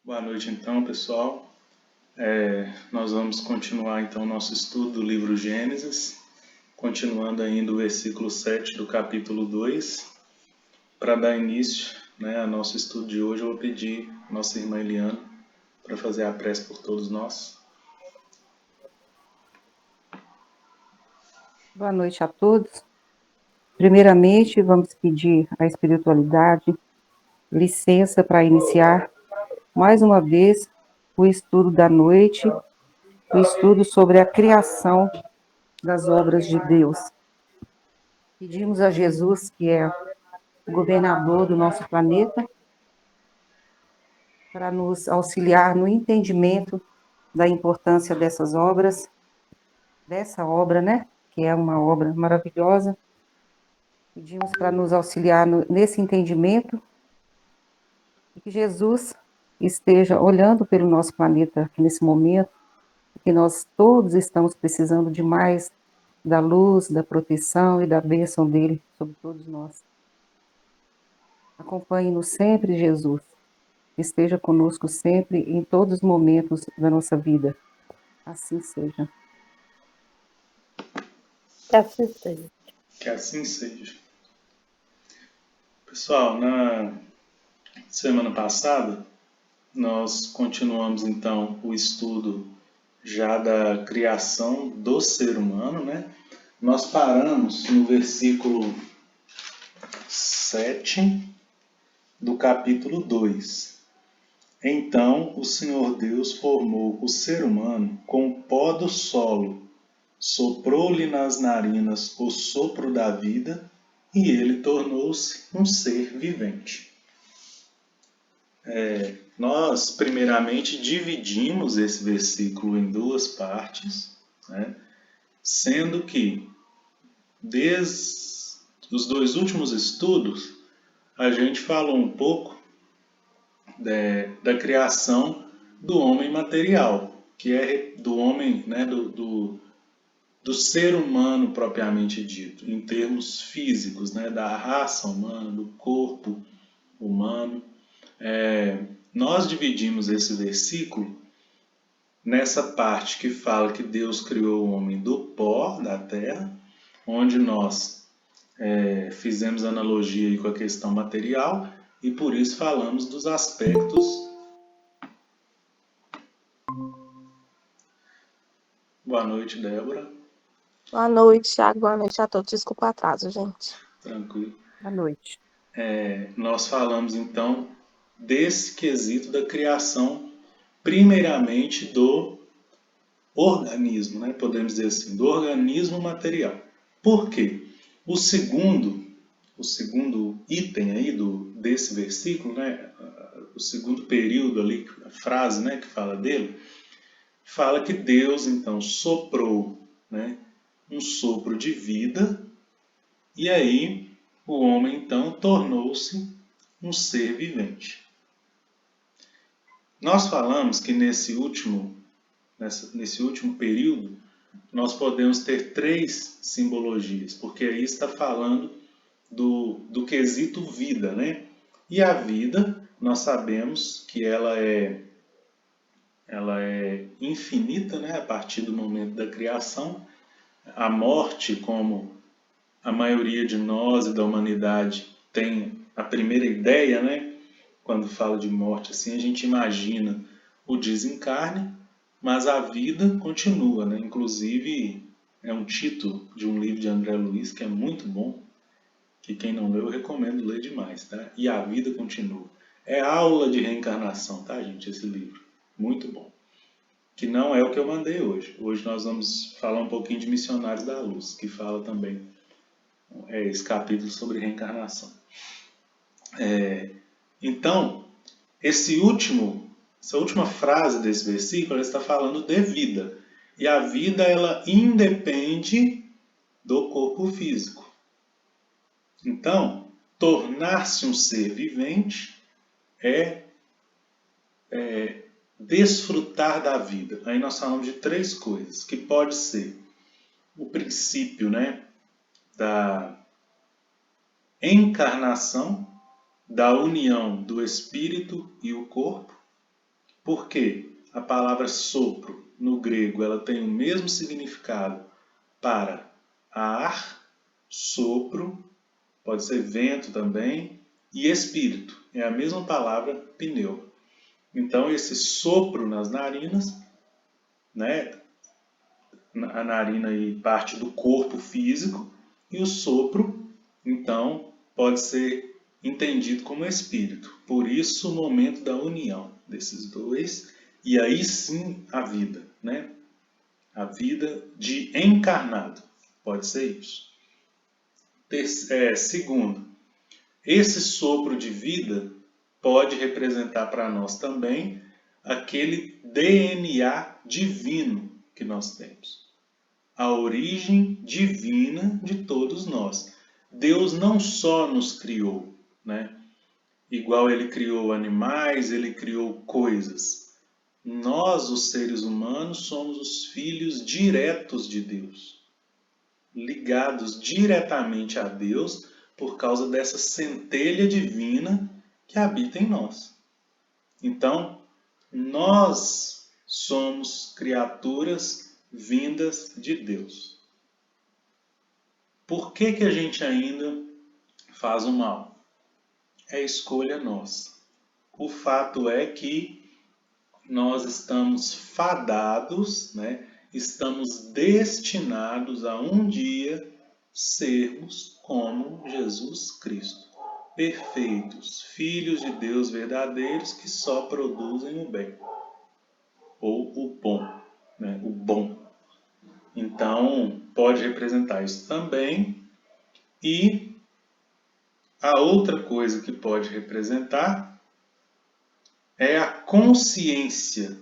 Boa noite então, pessoal. Nós vamos continuar então o nosso estudo do livro Gênesis, continuando ainda o versículo 7 do capítulo 2. Para dar início, ao nosso estudo de hoje, eu vou pedir a nossa irmã Eliana para fazer a prece por todos nós. Boa noite a todos. Primeiramente, vamos pedir à espiritualidade licença para iniciar mais uma vez o estudo da noite, o estudo sobre a criação das obras de Deus. Pedimos a Jesus, que é o governador do nosso planeta, para nos auxiliar no entendimento da importância dessas obras, dessa obra, que é uma obra maravilhosa. Pedimos para nos auxiliar nesse entendimento e que Jesus esteja olhando pelo nosso planeta aqui nesse momento, que nós todos estamos precisando de mais da luz, da proteção e da bênção dele sobre todos nós. Acompanhe-nos sempre, Jesus. Esteja conosco sempre, em todos os momentos da nossa vida. Assim seja. Que assim seja. Que assim seja. Pessoal, na semana passada, nós continuamos então o estudo já da criação do ser humano, Nós paramos no versículo 7 do capítulo 2. Então o Senhor Deus formou o ser humano com o pó do solo, soprou-lhe nas narinas o sopro da vida e ele tornou-se um ser vivente. Nós, primeiramente, dividimos esse versículo em duas partes, sendo que, desde os dois últimos estudos, a gente falou um pouco da criação do homem material, que é do homem, do ser humano propriamente dito, em termos físicos, da raça humana, do corpo humano. Nós dividimos esse versículo nessa parte que fala que Deus criou o homem do pó da terra, onde nós fizemos analogia aí com a questão material e por isso falamos dos aspectos. Boa noite, Débora. Boa noite, Thiago. Boa noite a todos. Desculpa o atraso, gente. Tranquilo. Boa noite. Nós falamos então desse quesito da criação, primeiramente do organismo, podemos dizer assim, do organismo material. Por quê? O segundo item aí desse versículo, o segundo período ali, a frase que fala dele, fala que Deus então soprou um sopro de vida e aí o homem então tornou-se um ser vivente. Nós falamos que nesse último período nós podemos ter três simbologias, porque aí está falando do quesito vida, E a vida, nós sabemos que ela é infinita, a partir do momento da criação. A morte, como a maioria de nós e da humanidade tem a primeira ideia, quando fala de morte, assim, a gente imagina o desencarne, mas a vida continua, Inclusive, é um título de um livro de André Luiz que é muito bom, que quem não leu eu recomendo ler demais, tá? E a vida continua. É aula de reencarnação, tá, gente, esse livro. Muito bom. Que não é o que eu mandei hoje. Hoje nós vamos falar um pouquinho de Missionários da Luz, que fala também esse capítulo sobre reencarnação. Então, essa última frase desse versículo, ela está falando de vida. E a vida, ela independe do corpo físico. Então, tornar-se um ser vivente é desfrutar da vida. Aí nós falamos de três coisas, que pode ser o princípio, da encarnação, da união do espírito e o corpo, Por quê? A palavra sopro, no grego, ela tem o mesmo significado para ar, sopro, pode ser vento também, e espírito. É a mesma palavra pneu. Então, esse sopro nas narinas, né? A narina aí parte do corpo físico, e o sopro, então, pode ser entendido como espírito. Por isso, o momento da união desses dois, e aí sim a vida, né? A vida de encarnado, pode ser isso. Segundo, esse sopro de vida pode representar para nós também aquele DNA divino que nós temos. A origem divina de todos nós. Deus não só nos criou, né? Igual ele criou animais, ele criou coisas. Nós, os seres humanos, somos os filhos diretos de Deus, ligados diretamente a Deus por causa dessa centelha divina que habita em nós. Então, nós somos criaturas vindas de Deus. Por que a gente ainda faz o mal? É escolha nossa. O fato é que nós estamos fadados, né? Estamos destinados a um dia sermos como Jesus Cristo, perfeitos, filhos de Deus verdadeiros que só produzem o bem, ou o bom, né? O bom. Então, pode representar isso também. E a outra coisa que pode representar é a consciência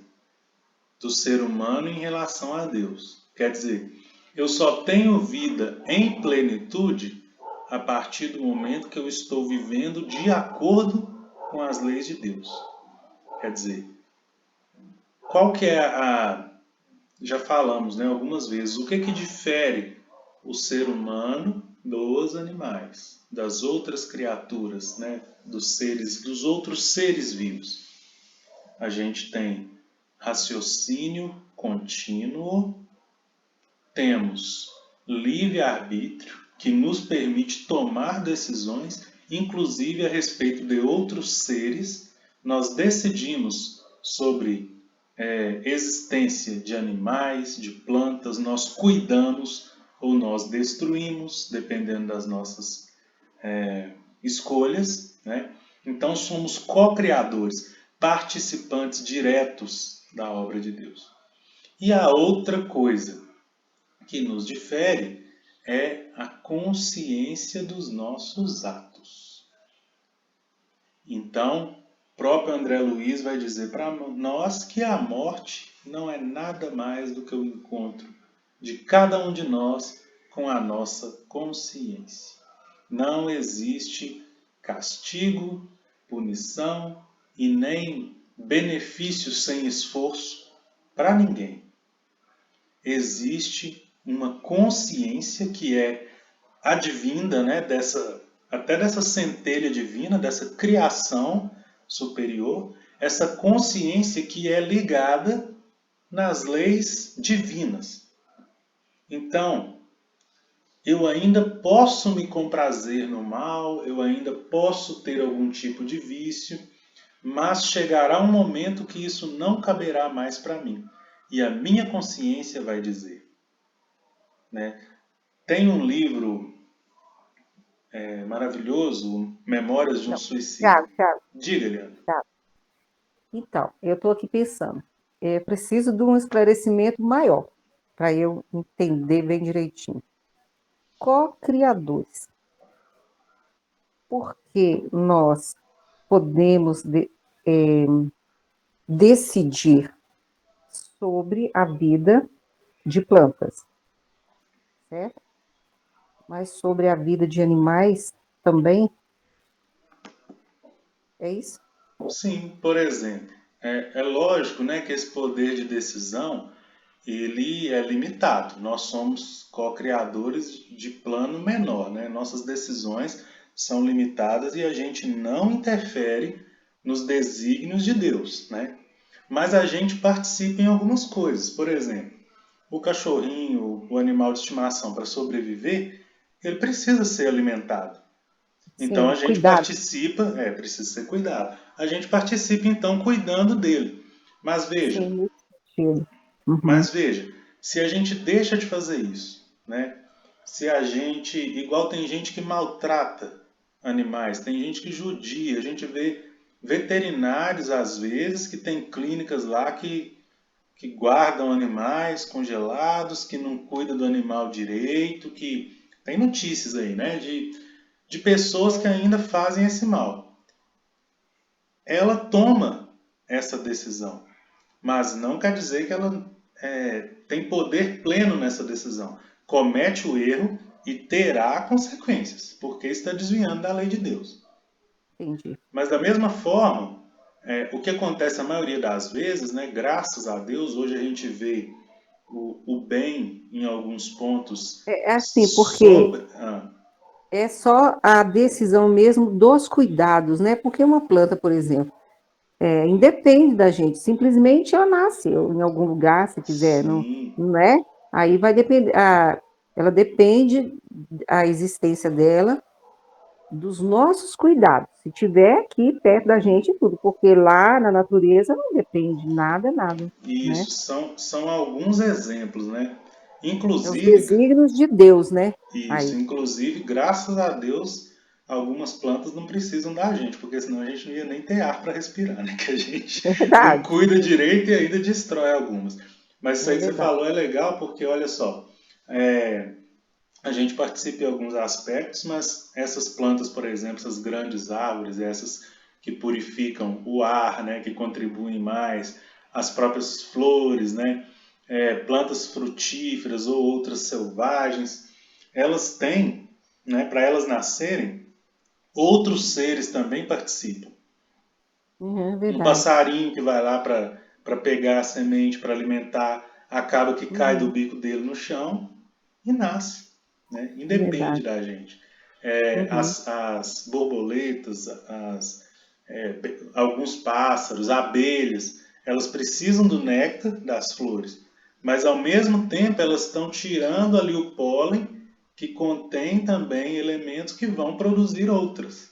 do ser humano em relação a Deus. Quer dizer, eu só tenho vida em plenitude a partir do momento que eu estou vivendo de acordo com as leis de Deus. Quer dizer, qual que é já falamos, né, algumas vezes, o que difere o ser humano dos animais, das outras criaturas, né, dos outros seres vivos? A gente tem raciocínio contínuo, temos livre-arbítrio, que nos permite tomar decisões, inclusive a respeito de outros seres. Nós decidimos sobre existência de animais, de plantas, nós cuidamos ou nós destruímos, dependendo das nossas escolhas, né? Então somos co-criadores, participantes diretos da obra de Deus. E a outra coisa que nos difere é a consciência dos nossos atos. Então, o próprio André Luiz vai dizer para nós que a morte não é nada mais do que o encontro de cada um de nós com a nossa consciência. Não existe castigo, punição e nem benefício sem esforço para ninguém. Existe uma consciência que é advinda, né, até dessa centelha divina, dessa criação superior, essa consciência que é ligada nas leis divinas. Então, eu ainda posso me comprazer no mal, eu ainda posso ter algum tipo de vício, mas chegará um momento que isso não caberá mais para mim. E a minha consciência vai dizer, né? Tem um livro maravilhoso, Memórias de um Não, Suicida. Tiago, Diga, Leandro. então, eu estou aqui pensando, preciso de um esclarecimento maior, para eu entender bem direitinho. Co-criadores. Por que nós podemos decidir sobre a vida de plantas, certo? Mas sobre a vida de animais também? É isso? Sim, por exemplo, é lógico, né, que esse poder de decisão ele é limitado. Nós somos co-criadores de plano menor, né? Nossas decisões são limitadas e a gente não interfere nos desígnios de Deus, né? Mas a gente participa em algumas coisas. Por exemplo, o cachorrinho, o animal de estimação, para sobreviver, ele precisa ser alimentado. Então a Sim, gente cuidado. participa, precisa ser cuidado. A gente participa então cuidando dele. Mas veja, Sim, nesse sentido. Uhum. mas veja, se a gente deixa de fazer isso, né? Se a gente, igual tem gente que maltrata animais, tem gente que judia, a gente vê veterinários às vezes que tem clínicas lá que guardam animais congelados, que não cuidam do animal direito, que tem notícias aí, né, de pessoas que ainda fazem esse mal. Ela toma essa decisão, mas não quer dizer que ela tem poder pleno nessa decisão. Comete o erro e terá consequências, porque está desviando da lei de Deus. Entendi. Mas da mesma forma, o que acontece a maioria das vezes, né, graças a Deus, hoje a gente vê o bem em alguns pontos É assim, porque sobre. é só a decisão mesmo dos cuidados, né? Porque uma planta, por exemplo, independe da gente, simplesmente ela nasce em algum lugar, se quiser, não, Sim, não é? Aí vai depender, ela depende a existência dela dos nossos cuidados. Se tiver aqui perto da gente, tudo, porque lá na natureza não depende nada, nada, né? isso são alguns exemplos, né? É os Inclusive, desígnios de Deus, né? isso, Aí, inclusive, graças a Deus, algumas plantas não precisam da gente, porque senão a gente não ia nem ter ar para respirar, né? Que a gente é não verdade, cuida direito e ainda destrói algumas. Mas isso é aí que você verdade. falou é legal, porque olha só, é, a gente participa em alguns aspectos, mas essas plantas, por exemplo, essas grandes árvores, essas que purificam o ar, né, que contribuem mais, as próprias flores, né, plantas frutíferas ou outras selvagens, elas têm, né, para elas nascerem, outros seres também participam. É Um verdade. passarinho que vai lá para pegar a semente para alimentar, acaba que cai do Uhum, bico dele no chão e nasce, né? Independe verdade. da gente. Uhum, As borboletas, alguns pássaros, abelhas, elas precisam do néctar das flores, mas ao mesmo tempo elas estão tirando ali o pólen que contém também elementos que vão produzir outras,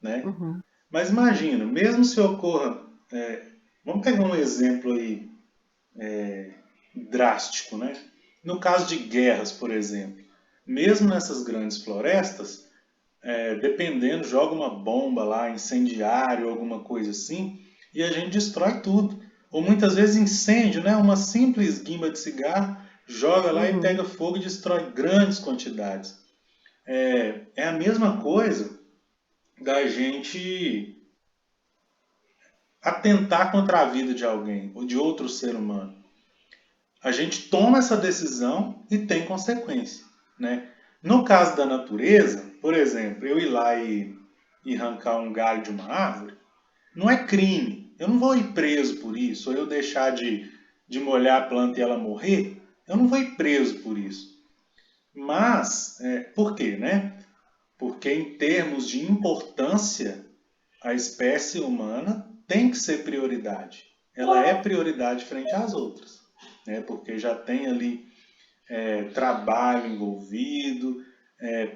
né? uhum, Mas imagina, mesmo se ocorra, vamos pegar um exemplo aí drástico, né? No caso de guerras, por exemplo, mesmo nessas grandes florestas, dependendo, joga uma bomba lá, incendiário, alguma coisa assim, e a gente destrói tudo. Ou muitas vezes incêndio, né? Uma simples guimba de cigarro, joga lá e uhum, pega fogo e destrói grandes quantidades. É a mesma coisa da gente atentar contra a vida de alguém ou de outro ser humano. A gente toma essa decisão e tem consequência, né? No caso da natureza, por exemplo, eu ir lá e arrancar um galho de uma árvore, não é crime. Eu não vou ir preso por isso, ou eu deixar de molhar a planta e ela morrer, eu não vou ir preso por isso. Mas, por quê, né? Porque em termos de importância, a espécie humana tem que ser prioridade. Ela é prioridade frente às outras, né? Porque já tem ali trabalho envolvido,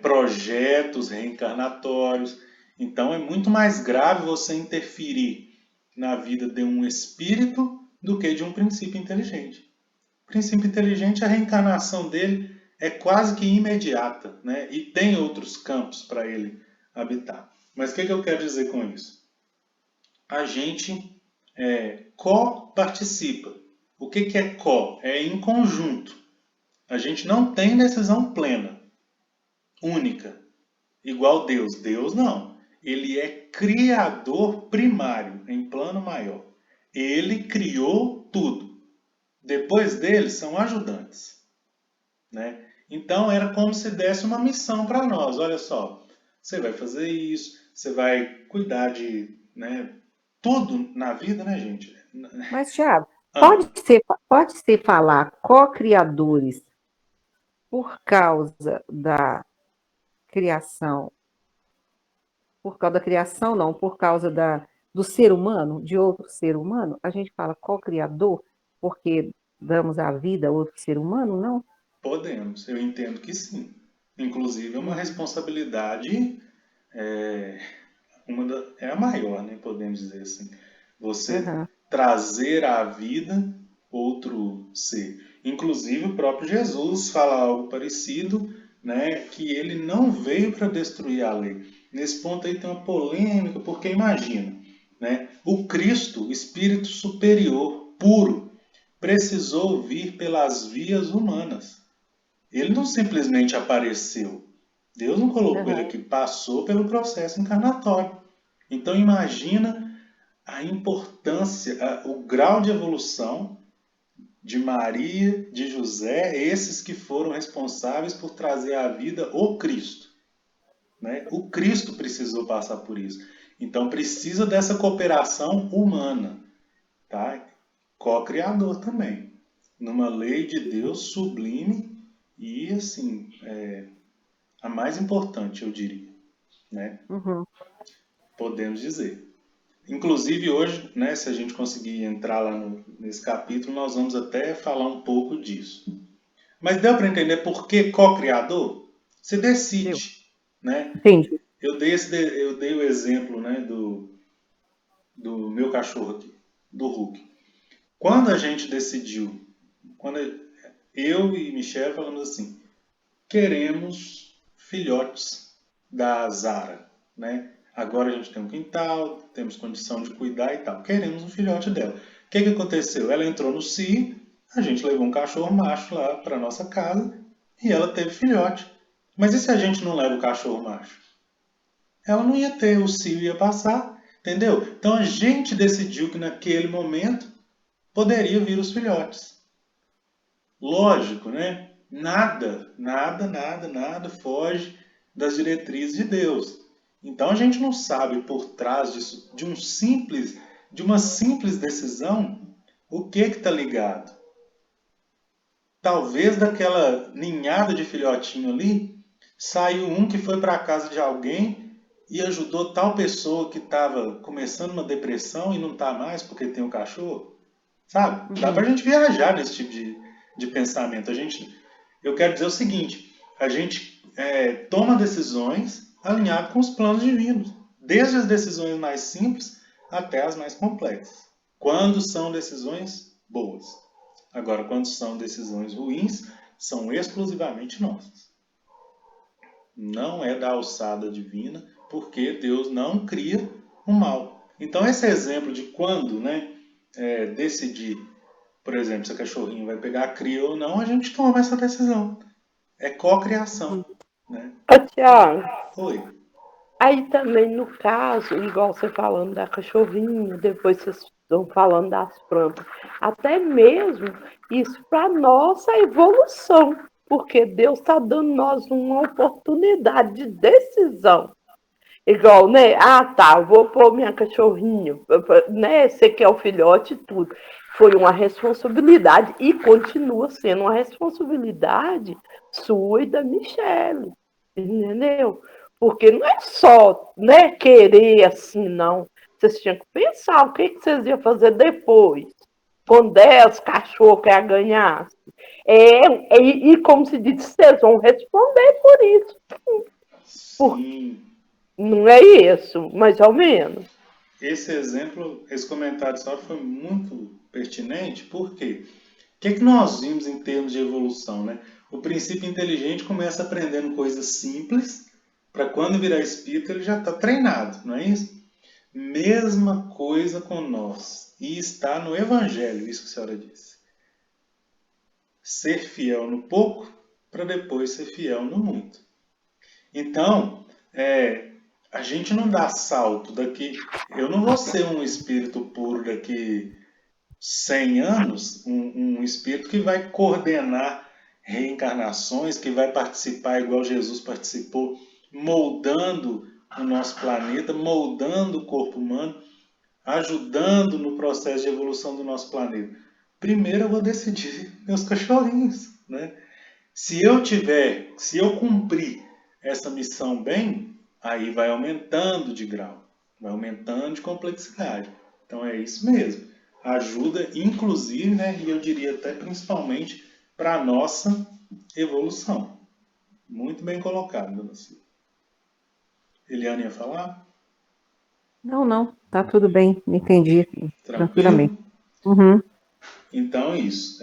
projetos reencarnatórios. Então é muito mais grave você interferir na vida de um espírito do que de um princípio inteligente. O princípio inteligente, a reencarnação dele é quase que imediata, né? E tem outros campos para ele habitar. Mas o que eu quero dizer com isso? A gente co-participa. O que é co? É em conjunto. A gente não tem decisão plena, única, igual Deus. Deus não. Ele é criador primário, em plano maior. Ele criou tudo. Depois dele são ajudantes, né? Então era como se desse uma missão para nós. Olha só, você vai fazer isso, você vai cuidar de, né, tudo na vida, né, gente? Mas, Thiago, Ah, pode ser falar co-criadores por causa da criação, por causa da criação, não, por causa do ser humano, de outro ser humano, a gente fala co-criador, porque damos a vida a outro ser humano, não? Podemos, eu entendo que sim. Inclusive é uma Uhum. responsabilidade, é, é a maior, né, podemos dizer assim. Você Aham. trazer à vida outro ser. Inclusive o próprio Jesus fala algo parecido, né, que ele não veio para destruir a lei. Nesse ponto aí tem uma polêmica, porque imagina, né, o Cristo, o Espírito superior, puro, precisou vir pelas vias humanas. Ele não simplesmente apareceu. Deus não colocou ele Aham. aqui, passou pelo processo encarnatório. Então imagina a importância, o grau de evolução de Maria, de José, esses que foram responsáveis por trazer à vida o Cristo, né? O Cristo precisou passar por isso. Então precisa dessa cooperação humana, tá? Co-criador também. Numa lei de Deus sublime e assim, a mais importante, eu diria, né? Uhum. Podemos dizer. Inclusive hoje, né, se a gente conseguir entrar lá nesse capítulo, nós vamos até falar um pouco disso. Mas deu para entender por que co-criador? Você Eu decide, né? entendi. Eu dei o exemplo, né, do meu cachorro aqui, do Hulk. Quando a gente decidiu, quando eu e Michelle falamos assim, queremos filhotes da Zara, né? Agora a gente tem um quintal, temos condição de cuidar e tal. Queremos um filhote dela. O que aconteceu? Ela entrou no cio, a gente levou um cachorro macho lá para nossa casa e ela teve filhote. Mas e se a gente não leva o cachorro macho? Ela não ia ter, o cio ia passar, entendeu? Então a gente decidiu que naquele momento poderia vir os filhotes. Lógico, né? Nada foge das diretrizes de Deus. Então a gente não sabe por trás disso, de uma simples decisão, o que está ligado. Talvez daquela ninhada de filhotinho ali, saiu um que foi para a casa de alguém e ajudou tal pessoa que estava começando uma depressão e não está mais porque tem um cachorro. Sabe? Dá Uhum. pra gente viajar nesse tipo de pensamento. Eu quero dizer o seguinte: a gente toma decisões alinhado com os planos divinos, desde as decisões mais simples até as mais complexas. Quando são decisões boas. Agora, quando são decisões ruins, são exclusivamente nossas. Não é da alçada divina, porque Deus não cria o mal. Então, esse exemplo de quando, né, decidir, por exemplo, se a cachorrinho vai pegar a cria ou não, a gente toma essa decisão. É Uhum. cocriação, né? Ô, Tiago, Oi. aí também no caso, igual você falando da cachorrinha, depois vocês estão falando das plantas, até mesmo isso para nossa evolução, porque Deus está dando nós uma oportunidade de decisão. Igual, né? Ah, tá, vou pôr minha cachorrinha, né? Você quer o filhote e tudo. Foi uma responsabilidade e continua sendo uma responsabilidade sua e da Michelle, entendeu? Porque não é só, né, querer assim, não. Vocês tinham que pensar o que vocês iam fazer depois, com 10 cachorros que ia ganhar. E como se diz, vocês vão responder por isso. Sim. Não é isso, mais ou menos. Esse exemplo, esse comentário só foi muito pertinente, porque o que nós vimos em termos de evolução, né? O princípio inteligente começa aprendendo coisas simples, para quando virar espírito ele já está treinado, não é isso? Mesma coisa com nós. E está no Evangelho, isso que a senhora disse. Ser fiel no pouco, para depois ser fiel no muito. Então, a gente não dá salto daqui. Eu não vou ser um espírito puro daqui 100 anos, um espírito que vai coordenar reencarnações, que vai participar igual Jesus participou, moldando o nosso planeta, moldando o corpo humano, ajudando no processo de evolução do nosso planeta. Primeiro eu vou decidir meus cachorrinhos, né? Se eu cumprir essa missão bem, aí vai aumentando de grau. vai aumentando de complexidade. Então é isso mesmo. Ajuda, inclusive, né, e eu diria até principalmente, para a nossa evolução. Muito bem colocado, dona Silvia. Eliane ia falar? Não, tá tudo bem, entendi tranquilamente. Tranquilo? Uhum. Então é isso.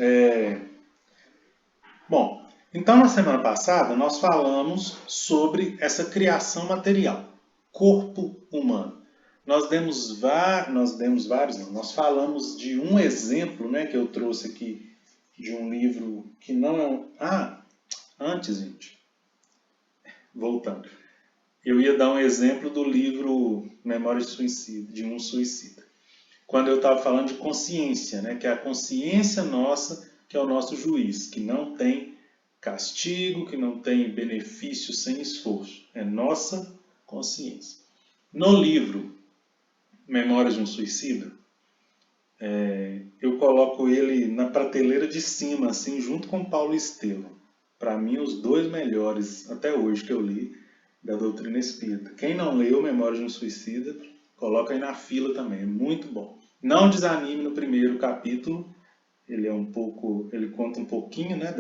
Bom, então na semana passada nós falamos sobre essa criação material, corpo humano. Nós falamos de um exemplo, né, que eu trouxe aqui de um livro que não é um... Antes, gente, voltando. Eu ia dar um exemplo do livro Memória de Suicida, de um Suicida. Quando eu estava falando de consciência, né, que é a consciência nossa, que é o nosso juiz, que não tem castigo, que não tem benefício sem esforço. É nossa consciência. No livro Memórias de um Suicida, eu coloco ele na prateleira de cima, assim, junto com Paulo Estevam. Para mim, os dois melhores, até hoje, que eu li, da doutrina espírita. Quem não leu Memórias de um Suicida, coloca aí na fila também, é muito bom. Não desanime no primeiro capítulo, ele conta um pouquinho, né,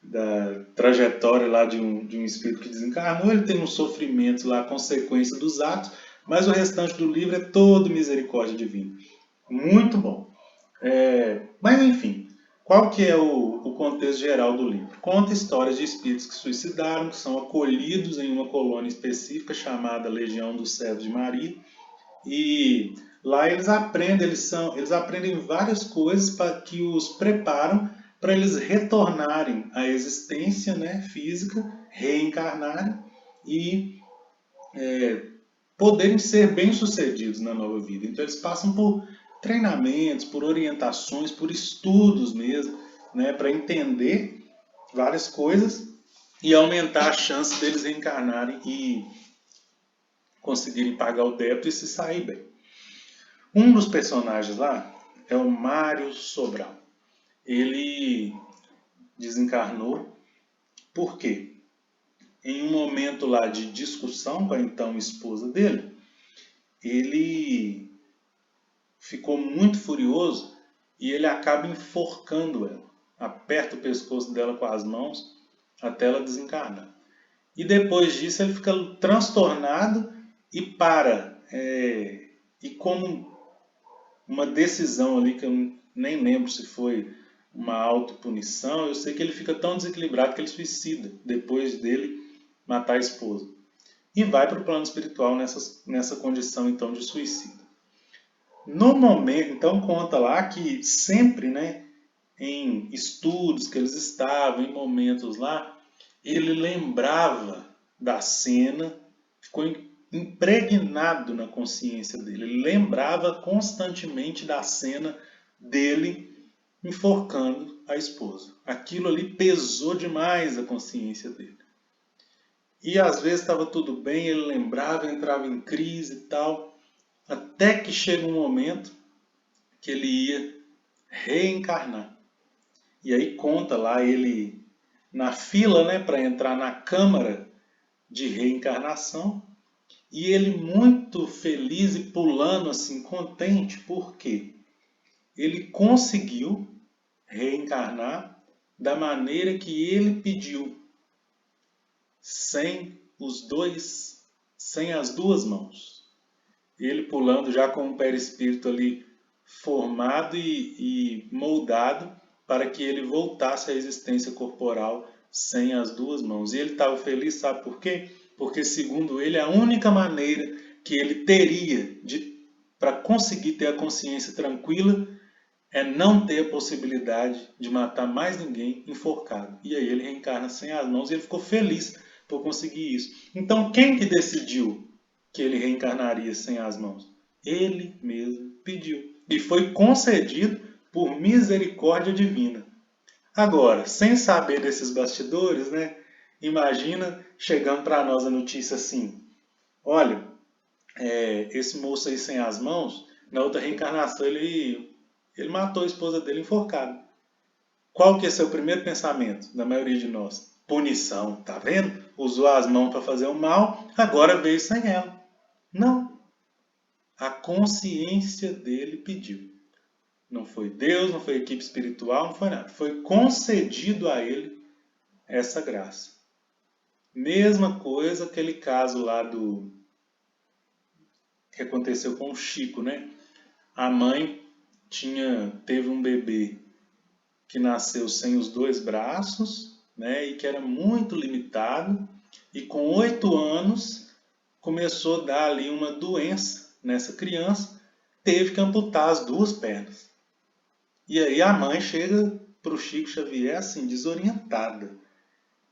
da trajetória lá de um espírito que desencarnou. Ele tem um sofrimento lá, consequência dos atos, mas o restante do livro é todo misericórdia divina. Muito bom. Mas enfim, qual que é o contexto geral do livro? Conta histórias de espíritos que suicidaram, que são acolhidos em uma colônia específica chamada Legião dos Servos de Maria. E lá eles aprendem várias coisas que os preparam para eles retornarem à existência, né, física, reencarnarem e poderem ser bem-sucedidos na nova vida. Então eles passam por treinamentos, por orientações, por estudos mesmo, né, para entender várias coisas e aumentar a chance deles reencarnarem e conseguirem pagar o débito e se sair bem. Um dos personagens lá é o Mário Sobral. Ele desencarnou por quê? Em um momento lá de discussão com a então esposa dele, ele ficou muito furioso e ele acaba enforcando ela. Aperta o pescoço dela com as mãos até ela desencarnar. E depois disso ele fica transtornado e e como uma decisão ali, que eu nem lembro se foi uma autopunição, eu sei que ele fica tão desequilibrado que ele suicida depois dele matar a esposa. E vai para o plano espiritual nessa condição então de suicida. No momento, então conta lá que sempre, né, em estudos que eles estavam, em momentos lá, ele lembrava da cena, ficou impregnado na consciência dele. Ele lembrava constantemente da cena dele enforcando a esposa. Aquilo ali pesou demais a consciência dele. E às vezes estava tudo bem, ele lembrava, entrava em crise e tal, até que chega um momento que ele ia reencarnar. E aí conta lá ele na fila, né, para entrar na câmara de reencarnação, e ele muito feliz e pulando assim, contente, porque ele conseguiu reencarnar da maneira que ele pediu, sem as duas mãos. Ele pulando já com o perispírito ali formado e moldado para que ele voltasse à existência corporal sem as duas mãos. E ele estava feliz, sabe por quê? Porque, segundo ele, a única maneira que ele teria para conseguir ter a consciência tranquila é não ter a possibilidade de matar mais ninguém enforcado. E aí ele reencarna sem as mãos e ele ficou feliz por conseguir isso. Então, quem que decidiu que ele reencarnaria sem as mãos? Ele mesmo pediu. E foi concedido por misericórdia divina. Agora, sem saber desses bastidores, né? Imagina chegando para nós a notícia assim: olha, esse moço aí sem as mãos, na outra reencarnação ele matou a esposa dele enforcado. Qual que é seu primeiro pensamento da maioria de nós? Punição, tá vendo? Usou as mãos para fazer o mal, agora veio sem ela. Não. a consciência dele pediu. Não foi Deus, não foi equipe espiritual, não foi nada. Foi concedido a ele essa graça. Mesma coisa aquele caso lá que aconteceu com o Chico, né? A mãe teve um bebê que nasceu sem os dois braços, né? E que era muito limitado. E com 8 anos começou a dar ali uma doença nessa criança, teve que amputar as 2 pernas. E aí a mãe chega para o Chico Xavier assim, desorientada,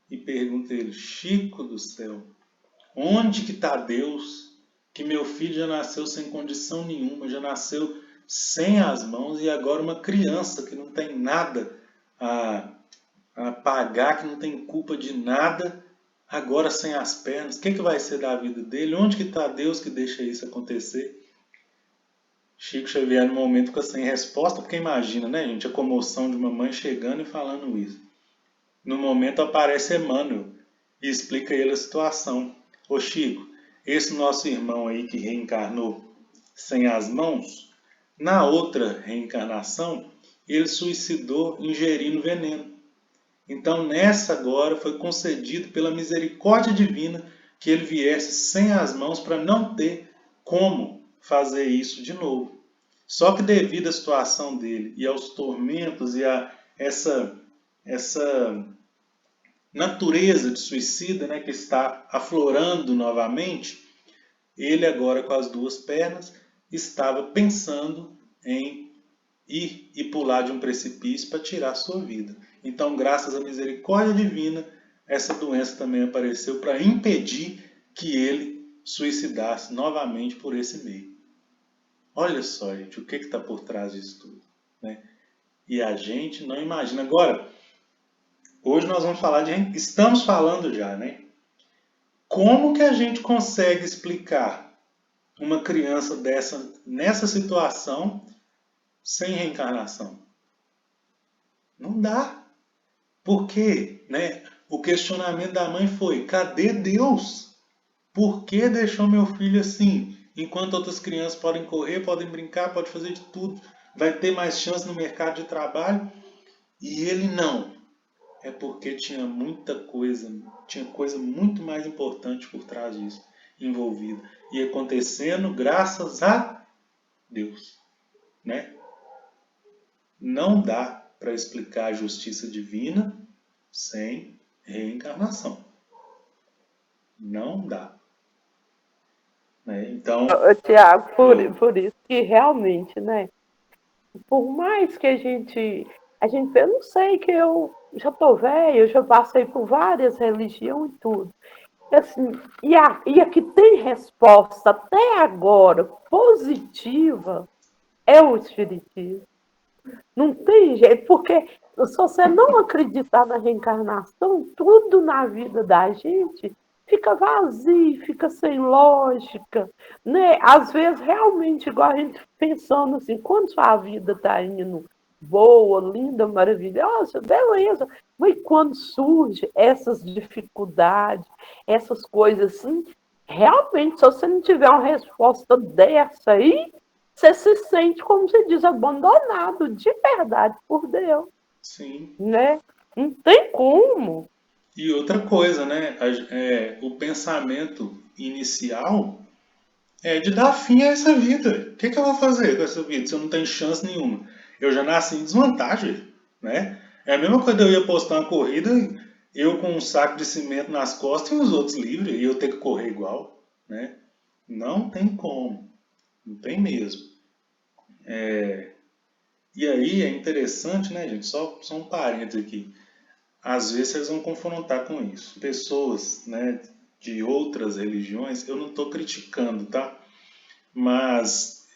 e pergunta a ele: Chico do céu, onde que está Deus? Que meu filho já nasceu sem condição nenhuma, já nasceu sem as mãos, e agora uma criança que não tem nada a pagar, que não tem culpa de nada, agora sem as pernas, o que vai ser da vida dele? Onde que está Deus que deixa isso acontecer? Chico Xavier no momento fica sem resposta, porque imagina, né, gente, a comoção de uma mãe chegando e falando isso. No momento aparece Emmanuel e explica a ele a situação. Ô Chico, esse nosso irmão aí que reencarnou sem as mãos, na outra reencarnação, ele suicidou ingerindo veneno. Então nessa agora foi concedido pela misericórdia divina que ele viesse sem as mãos para não ter como fazer isso de novo. Só que devido à situação dele e aos tormentos e a essa natureza de suicida, né, que está aflorando novamente, ele agora com as 2 pernas estava pensando em ir e pular de um precipício para tirar a sua vida. Então, graças à misericórdia divina, essa doença também apareceu para impedir que ele suicidasse novamente por esse meio. Olha só, gente, o que está por trás disso tudo, né? E a gente não imagina. Agora, hoje nós vamos falar estamos falando já, né? Como que a gente consegue explicar uma criança dessa nessa situação sem reencarnação? Não dá. Por quê? Né? O questionamento da mãe foi: cadê Deus? Por que deixou meu filho assim? Enquanto outras crianças podem correr, podem brincar, podem fazer de tudo, vai ter mais chance no mercado de trabalho, e ele não. É porque tinha muita coisa, tinha coisa muito mais importante por trás disso, envolvida. E acontecendo graças a Deus, né? Não dá para explicar a justiça divina sem reencarnação. Não dá. Né? Então, Tiago, por isso que realmente, né? Por mais que a gente, eu não sei que eu já tô velho, eu já passei por várias religiões e tudo. Assim, e a que tem resposta até agora positiva é o Espiritismo. Não tem jeito, porque se você não acreditar na reencarnação, tudo na vida da gente fica vazio, fica sem lógica, né? Às vezes, realmente, igual a gente pensando assim, quando sua vida está indo boa, linda, maravilhosa, beleza. Mas quando surge essas dificuldades, essas coisas assim, realmente, se você não tiver uma resposta dessa aí, você se sente, como se diz, abandonado de verdade por Deus. sim. Né? Não tem como. E outra coisa, né? O pensamento inicial é de dar fim a essa vida. O que eu vou fazer com essa vida se eu não tenho chance nenhuma? Eu já nasci em desvantagem, né? É a mesma coisa de eu ir postar uma corrida, eu com um saco de cimento nas costas e os outros livres, e eu ter que correr igual, né? Não tem como. Não tem mesmo. E aí é interessante, né, gente? Só um parênteses aqui. Às vezes vocês vão confrontar com isso. Pessoas, né, de outras religiões, eu não estou criticando, tá? Mas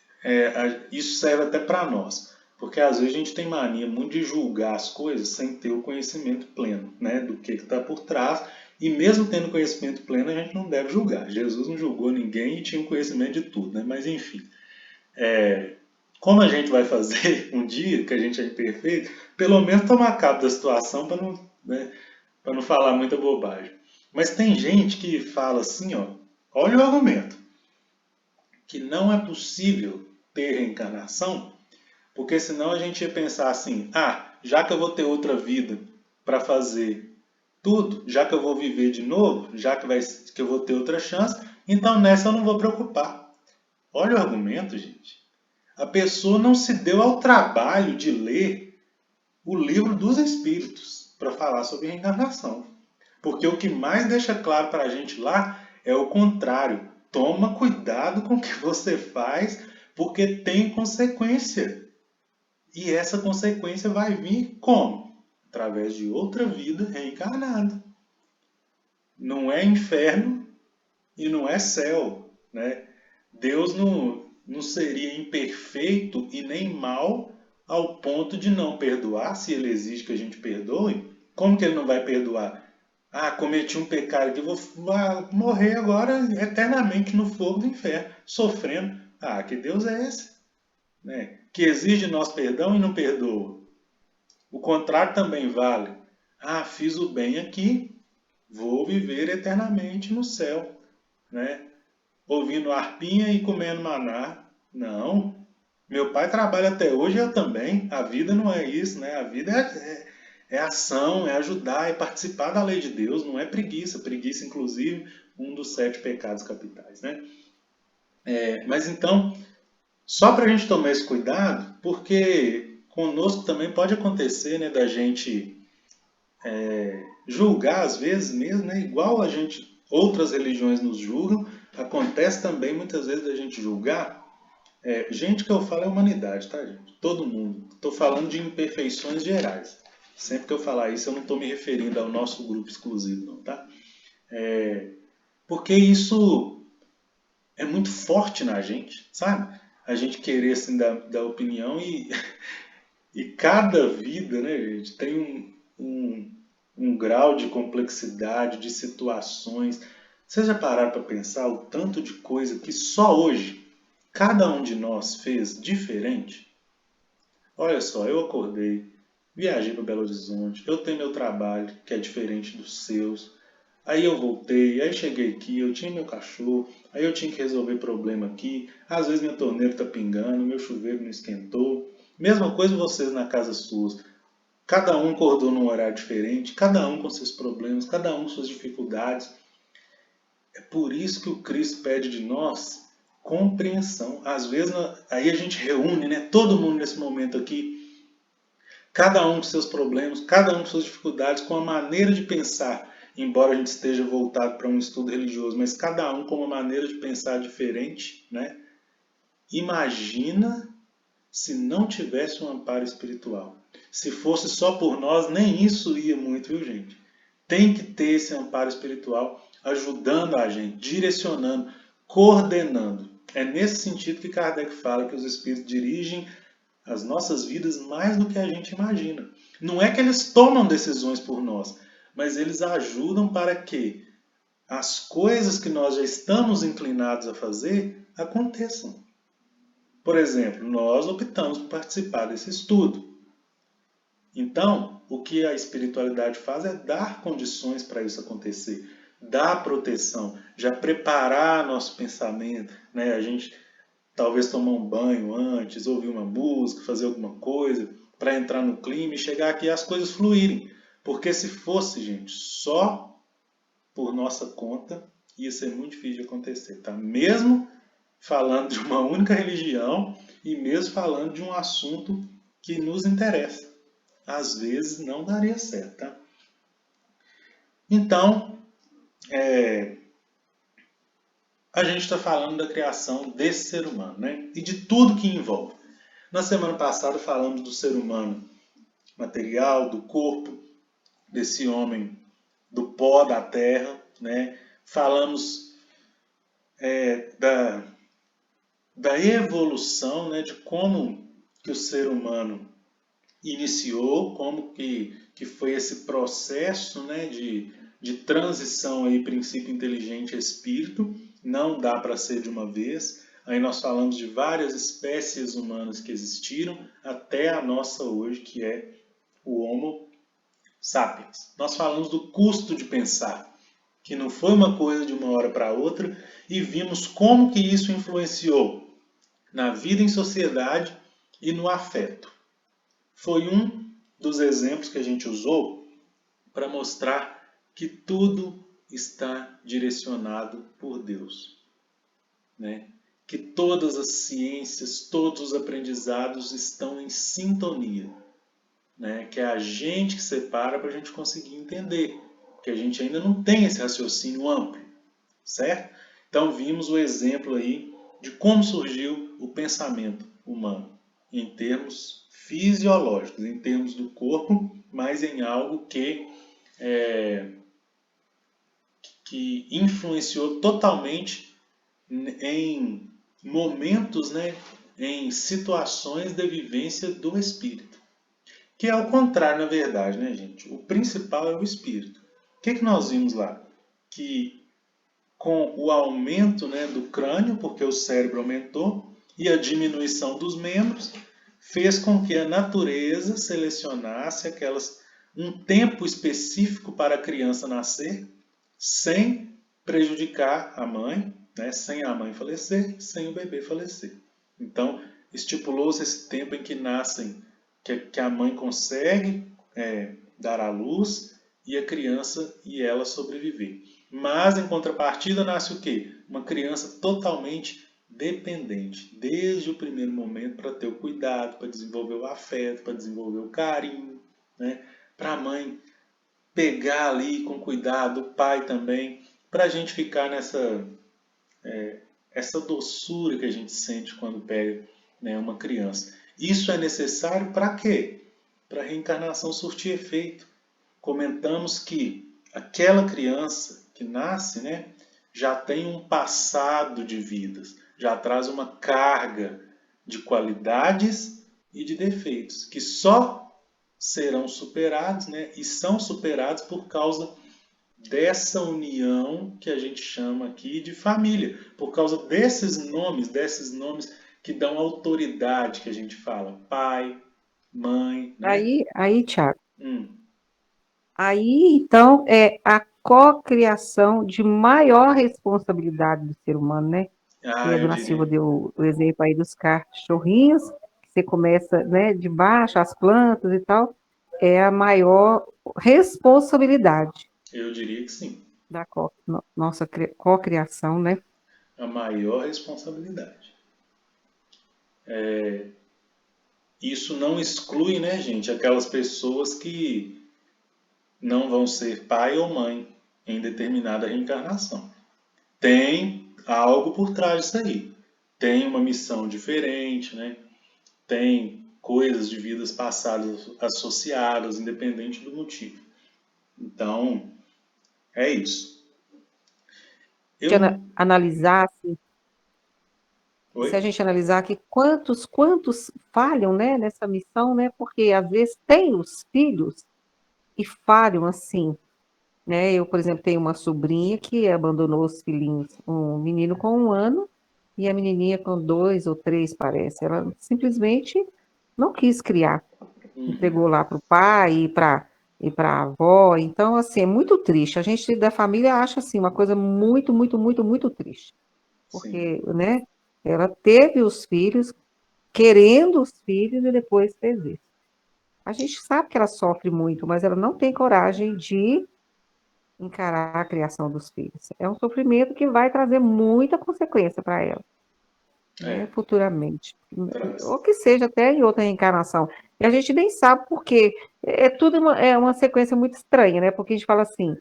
isso serve até para nós. Porque às vezes a gente tem mania muito de julgar as coisas sem ter o conhecimento pleno, né, do que está por trás. E mesmo tendo conhecimento pleno, a gente não deve julgar. Jesus não julgou ninguém e tinha o conhecimento de tudo, né? Mas enfim. Como a gente vai fazer um dia que a gente é imperfeito, pelo menos tomar cabo da situação para não, né, para não falar muita bobagem. Mas tem gente que fala assim, ó, olha o argumento. que não é possível ter reencarnação, porque senão a gente ia pensar assim, já que eu vou ter outra vida para fazer tudo, já que eu vou viver de novo, já que eu vou ter outra chance, então nessa eu não vou preocupar. Olha o argumento, gente. A pessoa não se deu ao trabalho de ler o livro dos Espíritos para falar sobre reencarnação. Porque o que mais deixa claro para a gente lá é o contrário. Toma cuidado com o que você faz, porque tem consequência. E essa consequência vai vir como? Através de outra vida reencarnada. Não é inferno e não é céu, né? Deus não seria imperfeito e nem mal ao ponto de não perdoar, se ele exige que a gente perdoe. Como que ele não vai perdoar? Cometi um pecado aqui, vou morrer agora eternamente no fogo do inferno, sofrendo. Que Deus é esse? Né? Que exige nosso perdão e não perdoa. O contrário também vale. Fiz o bem aqui, vou viver eternamente no céu, né? Ouvindo harpinha e comendo maná. Não. Meu pai trabalha até hoje e eu também. A vida não é isso, né? A vida é ação, é ajudar, é participar da lei de Deus, não é preguiça. Preguiça, inclusive, um dos 7 pecados capitais, né? Mas então, só para a gente tomar esse cuidado, porque conosco também pode acontecer, né, da gente julgar às vezes mesmo, né, igual outras religiões nos julgam, acontece também muitas vezes da gente julgar. Gente que eu falo é humanidade, tá, gente? Todo mundo. Estou falando de imperfeições gerais. Sempre que eu falar isso, eu não estou me referindo ao nosso grupo exclusivo, não, tá? Porque isso é muito forte na gente, sabe? A gente querer assim dar opinião e cada vida, né, gente, tem um grau de complexidade, de situações. Vocês já pararam para pensar o tanto de coisa que só hoje cada um de nós fez diferente? Olha só, eu acordei, viajei para Belo Horizonte, eu tenho meu trabalho que é diferente dos seus. Aí eu voltei, aí cheguei aqui, eu tinha meu cachorro, aí eu tinha que resolver problema aqui. Às vezes minha torneira está pingando, meu chuveiro não esquentou. Mesma coisa vocês na casa suas. Cada um acordou num horário diferente, cada um com seus problemas, cada um com suas dificuldades. É por isso que o Cristo pede de nós compreensão. Às vezes, aí a gente reúne, né, todo mundo nesse momento aqui, cada um com seus problemas, cada um com suas dificuldades, com a maneira de pensar, embora a gente esteja voltado para um estudo religioso, mas cada um com uma maneira de pensar diferente, né? Imagina se não tivesse um amparo espiritual. Se fosse só por nós, nem isso ia muito, viu, gente? Tem que ter esse amparo espiritual ajudando a gente, direcionando, coordenando. É nesse sentido que Kardec fala que os espíritos dirigem as nossas vidas mais do que a gente imagina. Não é que eles tomam decisões por nós, mas eles ajudam para que as coisas que nós já estamos inclinados a fazer aconteçam. Por exemplo, nós optamos por participar desse estudo. Então, o que a espiritualidade faz é dar condições para isso acontecer, dar proteção, já preparar nosso pensamento, né? A gente talvez tomar um banho antes, ouvir uma música, fazer alguma coisa para entrar no clima e chegar aqui e as coisas fluírem. Porque se fosse, gente, só por nossa conta, ia ser muito difícil de acontecer, tá? Mesmo falando de uma única religião e mesmo falando de um assunto que nos interessa. Às vezes não daria certo, tá? Então, a gente está falando da criação desse ser humano, né? E de tudo que envolve. Na semana passada falamos do ser humano material, do corpo, desse homem do pó da terra, né? Falamos da evolução, né? De como que o ser humano iniciou, como que foi esse processo, né? De transição aí, princípio inteligente a espírito. Não dá para ser de uma vez. Aí nós falamos de várias espécies humanas que existiram até a nossa hoje, que é o Homo sapiens. Nós falamos do custo de pensar. que não foi uma coisa de uma hora para outra, e vimos como que isso influenciou na vida em sociedade e no afeto. Foi um dos exemplos que a gente usou para mostrar que tudo está direcionado por Deus, né? Que todas as ciências, todos os aprendizados estão em sintonia, né? Que é a gente que separa para a gente conseguir entender, porque a gente ainda não tem esse raciocínio amplo, certo? Então vimos o exemplo aí de como surgiu o pensamento humano em termos fisiológicos, em termos do corpo, mas em algo que influenciou totalmente em momentos, né, em situações de vivência do espírito. Que é o contrário, na verdade, né, gente? O principal é o espírito. O que nós vimos lá? Que com o aumento, né, do crânio, porque o cérebro aumentou, e a diminuição dos membros, fez com que a natureza selecionasse um tempo específico para a criança nascer, sem prejudicar a mãe, né, sem a mãe falecer, sem o bebê falecer. Então, estipulou-se esse tempo em que nascem, que a mãe consegue dar à luz e a criança e ela sobreviver. Mas, em contrapartida, nasce o quê? Uma criança totalmente dependente, desde o primeiro momento, para ter o cuidado, para desenvolver o afeto, para desenvolver o carinho, né? Para a mãe pegar ali com cuidado, o pai também, para a gente ficar essa doçura que a gente sente quando pega, né, uma criança. Isso é necessário para quê? Para a reencarnação surtir efeito. Comentamos que aquela criança que nasce, né, já tem um passado de vidas, já traz uma carga de qualidades e de defeitos, que só serão superados, né, e são superados por causa dessa união que a gente chama aqui de família, por causa desses nomes que dão autoridade, que a gente fala, pai, mãe, né? Tiago, Hum. aí então é a cocriação de maior responsabilidade do ser humano, né? Que Ah, a eu dona Silva diria. deu o exemplo aí dos cachorrinhos, que você começa, né, de baixo, as plantas e tal, é a maior responsabilidade Eu diria que sim. da nossa cocriação, né? A maior responsabilidade. Isso não exclui, né, gente, aquelas pessoas que não vão ser pai ou mãe em determinada reencarnação. Tem algo por trás disso aí. Tem uma missão diferente, né? Tem coisas de vidas passadas associadas, independente do motivo. Então, é isso. Se Eu. analisasse, Oi? se a gente analisar que quantos falham, né, nessa missão, né? Porque às vezes tem os filhos e falham assim, né? Eu, por exemplo, tenho uma sobrinha que abandonou os filhinhos, um menino com 1 ano e a menininha com 2 ou 3, parece. Ela simplesmente não quis criar, Uhum. entregou lá para o pai e para a avó. Então, assim, é muito triste. A gente da família acha assim uma coisa muito, muito, muito, muito triste, Sim. porque, né? Ela teve os filhos, querendo os filhos e depois fez isso. A gente sabe que ela sofre muito, mas ela não tem coragem de encarar a criação dos filhos. É um sofrimento que vai trazer muita consequência para ela, né, É, futuramente. traz. Ou que seja até em outra reencarnação. E a gente nem sabe por quê. É tudo uma sequência muito estranha, né? Porque a gente fala assim,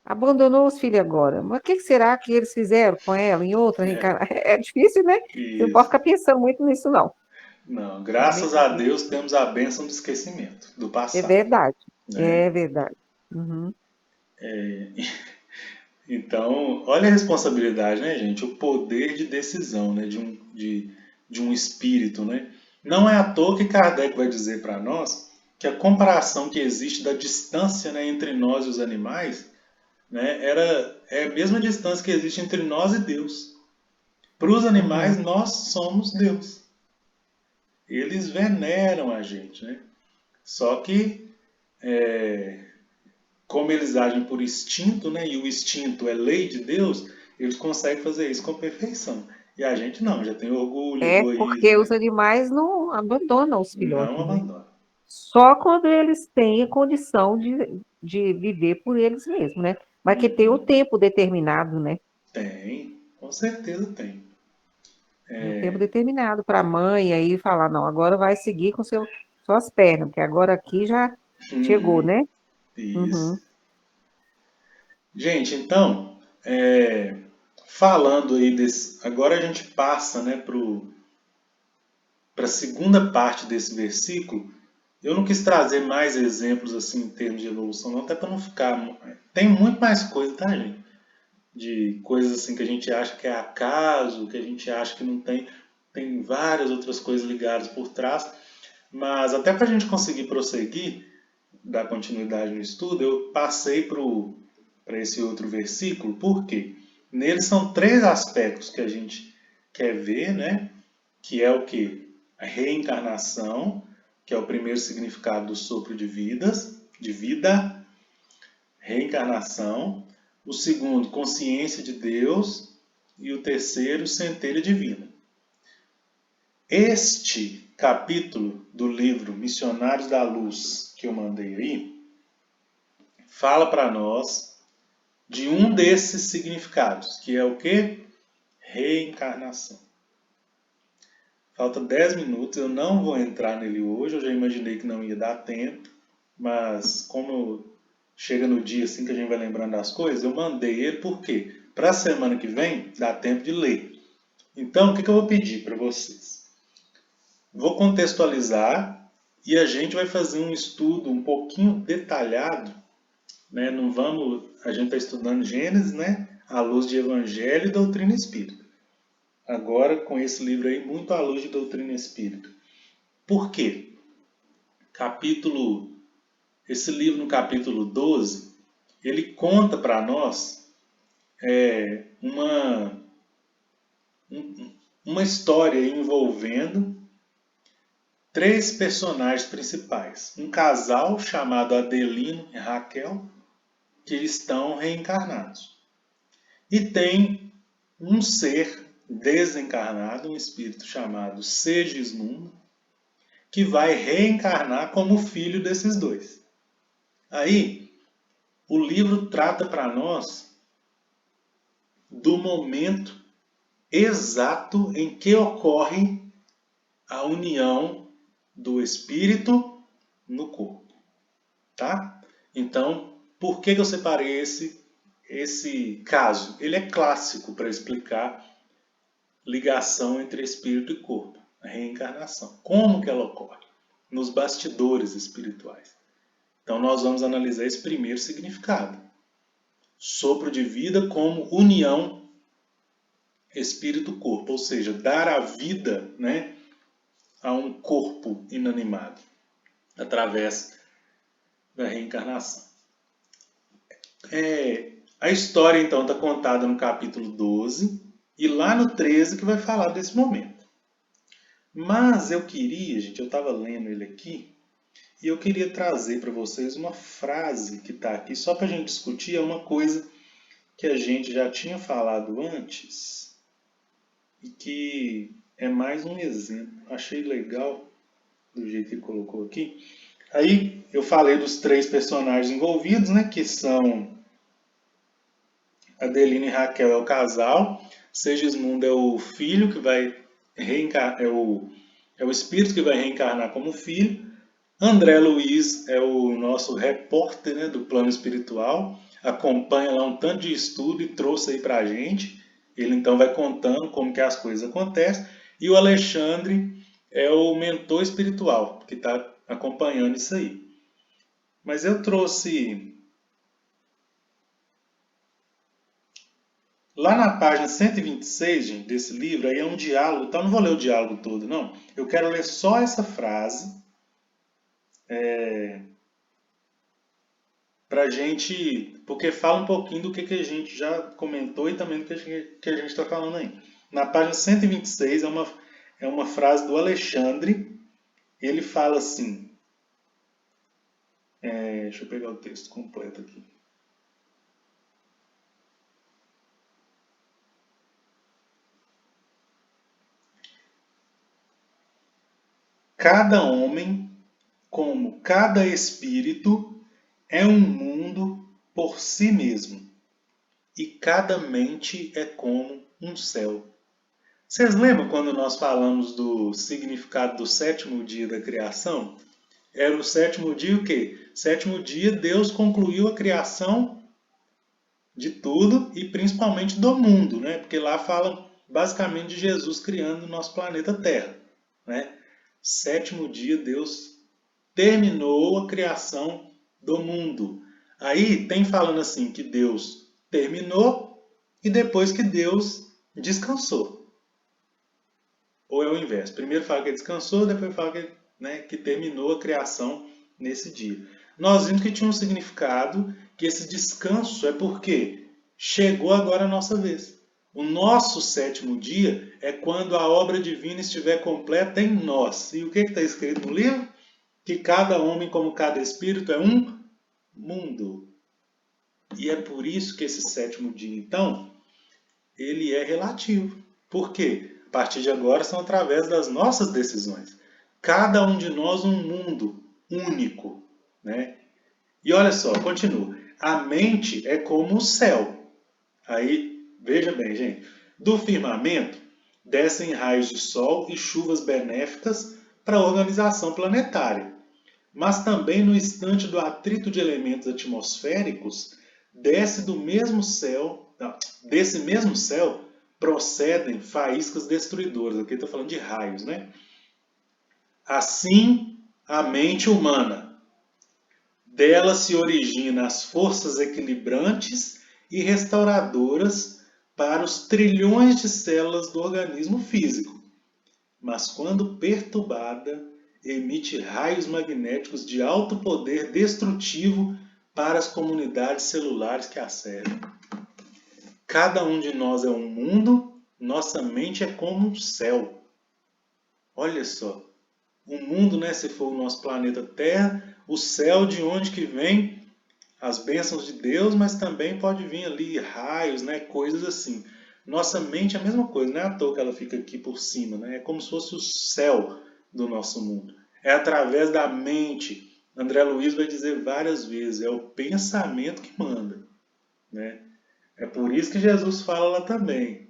abandonou os filhos agora. Mas o que será que eles fizeram com ela em outra É, reencarnação? É difícil, né? Você não pode isso. ficar pensando muito nisso, não. Não, É bem graças a complicado. Deus temos a bênção do esquecimento do É passado, verdade. né? É verdade. Uhum. Então, olha a responsabilidade, né, gente? O poder de decisão, né, de um espírito, né? Não é à toa que Kardec vai dizer para nós que a comparação que existe da distância, né, entre nós e os animais, né, é a mesma distância que existe entre nós e Deus. Para os animais, Uhum. nós somos Deus. Eles veneram a gente, né? Só que como eles agem por instinto, né, e o instinto é lei de Deus, eles conseguem fazer isso com perfeição. E a gente não, já tem orgulho, É egoísmo, porque os né? animais não abandonam os Não filhotes, né? abandona. Só quando eles têm a condição de viver por eles mesmos, né? Mas que tem um Uhum. tempo determinado, né? Tem, com certeza tem. Tem um tempo determinado para a mãe aí falar, não, agora vai seguir com suas pernas, porque agora aqui já chegou, Uhum. né? Isso. Uhum. Gente, então, falando aí desse. Agora a gente passa, né, para a segunda parte desse versículo. Eu não quis trazer mais exemplos assim em termos de evolução, não, até para não ficar. Tem muito mais coisa, tá, gente? De coisas assim que a gente acha que é acaso, que a gente acha que não tem. Tem várias outras coisas ligadas por trás. Mas até para a gente conseguir prosseguir, dar continuidade no estudo, eu passei para esse outro versículo, por quê? Nele são três aspectos que a gente quer ver, né? Que é o que? A reencarnação, que é o primeiro significado do sopro de vida, reencarnação. O segundo, consciência de Deus. E o terceiro, centelha divina. Este capítulo do livro Missionários da Luz, que eu mandei aí, fala para nós de um desses significados, que é o que? Reencarnação. Falta 10 minutos, eu não vou entrar nele hoje, eu já imaginei que não ia dar tempo, mas como chega no dia assim que a gente vai lembrando das coisas, eu mandei ele por quê? Para a semana que vem, dá tempo de ler. Então, o que eu vou pedir para vocês? Vou contextualizar e a gente vai fazer um estudo um pouquinho detalhado, né? Não vamos, a gente está estudando Gênesis, né? À luz de Evangelho e Doutrina Espírita. Agora, com esse livro aí, muito à luz de Doutrina Espírita. Por quê? Esse livro no capítulo 12, ele conta para nós uma, uma história envolvendo três personagens principais. Um casal chamado Adelino e Raquel, que estão reencarnados. E tem um ser desencarnado, um espírito chamado Segismundo, que vai reencarnar como filho desses dois. Aí, o livro trata para nós do momento exato em que ocorre a união do espírito no corpo, tá? Então, por que eu separei esse caso? Ele é clássico para explicar ligação entre espírito e corpo, a reencarnação. Como que ela ocorre? Nos bastidores espirituais. Então nós vamos analisar esse primeiro significado. Sopro de vida como união espírito-corpo, ou seja, dar a vida, né, a um corpo inanimado, através da reencarnação. A história então está contada no capítulo 12 e lá no 13 que vai falar desse momento. Mas eu queria, gente, eu estava lendo ele aqui, e eu queria trazer para vocês uma frase que está aqui, só para a gente discutir, é uma coisa que a gente já tinha falado antes, e que é mais um exemplo. Achei legal do jeito que ele colocou aqui. Aí eu falei dos três personagens envolvidos, né, que são Adelina e Raquel é o casal, Segismundo é o filho que vai reencarnar, é o espírito que vai reencarnar como filho. André Luiz é o nosso repórter, né, do plano espiritual, acompanha lá um tanto de estudo e trouxe aí para a gente. Ele então vai contando como que as coisas acontecem. E o Alexandre é o mentor espiritual que está acompanhando isso aí. Mas eu trouxe lá na página 126, gente, desse livro, aí é um diálogo, então não vou ler o diálogo todo, não. Eu quero ler só essa frase pra gente, porque fala um pouquinho do que a gente já comentou e também do que a gente está falando aí. Na página 126 é uma frase do Alexandre, ele fala assim, Deixa eu pegar o texto completo aqui. Cada homem, como cada espírito, é um mundo por si mesmo, e cada mente é como um céu. Vocês lembram quando nós falamos do significado do sétimo dia da criação? Era o sétimo dia o quê? Sétimo dia Deus concluiu a criação de tudo e principalmente do mundo, né? Porque lá fala basicamente de Jesus criando o nosso planeta Terra, né? Sétimo dia Deus terminou a criação do mundo. Aí tem falando assim que Deus terminou e depois que Deus descansou. Ou é o inverso. Primeiro fala que ele descansou, depois fala que, né, que terminou a criação nesse dia. Nós vimos que tinha um significado, que esse descanso é porque chegou agora a nossa vez. O nosso sétimo dia é quando a obra divina estiver completa em nós. E o que está escrito no livro? Que cada homem, como cada espírito, é um mundo. E é por isso que esse sétimo dia, então, ele é relativo. Por quê? A partir de agora são através das nossas decisões. Cada um de nós um mundo único, né? E olha só, continua. A mente é como o céu. Aí, veja bem, gente. Do firmamento descem raios de sol e chuvas benéficas para a organização planetária. Mas também no instante do atrito de elementos atmosféricos, desse desse mesmo céu procedem faíscas destruidoras. Aqui está falando de raios, né? Assim, a mente humana. Dela se origina as forças equilibrantes e restauradoras para os trilhões de células do organismo físico. Mas quando perturbada, emite raios magnéticos de alto poder destrutivo para as comunidades celulares que a servem. Cada um de nós é um mundo, nossa mente é como um céu. Olha só, o mundo, né, se for o nosso planeta Terra, o céu de onde que vem as bênçãos de Deus, mas também pode vir ali raios, né, coisas assim. Nossa mente é a mesma coisa, não é à toa que ela fica aqui por cima, né? É como se fosse o céu do nosso mundo. É através da mente. André Luiz vai dizer várias vezes, é o pensamento que manda, né? É por isso que Jesus fala lá também,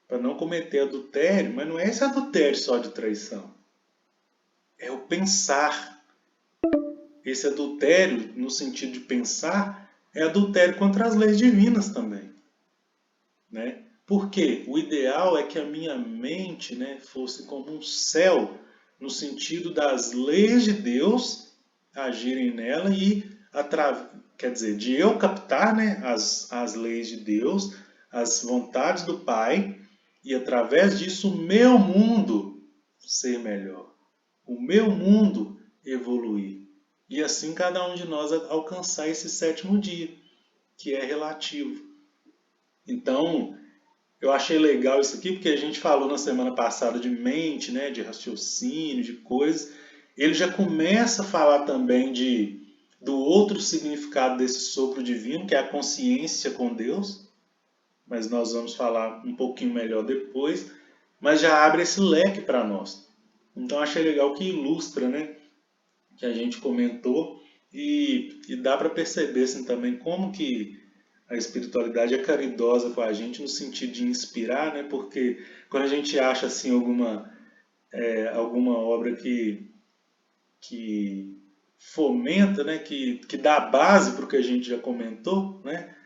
para não cometer adultério, mas não é esse adultério só de traição. É o pensar. Esse adultério, no sentido de pensar, é adultério contra as leis divinas também, né? Porque o ideal é que a minha mente, né, fosse como um céu, no sentido das leis de Deus agirem nela e, quer dizer, de eu captar, né, as leis de Deus, as vontades do Pai, e através disso o meu mundo ser melhor, o meu mundo evoluir. E assim cada um de nós alcançar esse sétimo dia, que é relativo. Então, eu achei legal isso aqui, porque a gente falou na semana passada de mente, né, de raciocínio, de coisas. Ele já começa a falar também do outro significado desse sopro divino, que é a consciência com Deus. Mas nós vamos falar um pouquinho melhor depois. Mas já abre esse leque para nós. Então achei legal que ilustra, né, que a gente comentou. E dá para perceber assim, também como que a espiritualidade é caridosa com a gente no sentido de inspirar, né? Porque quando a gente acha assim alguma obra que fomenta, né? Que dá base para o que a gente já comentou, né?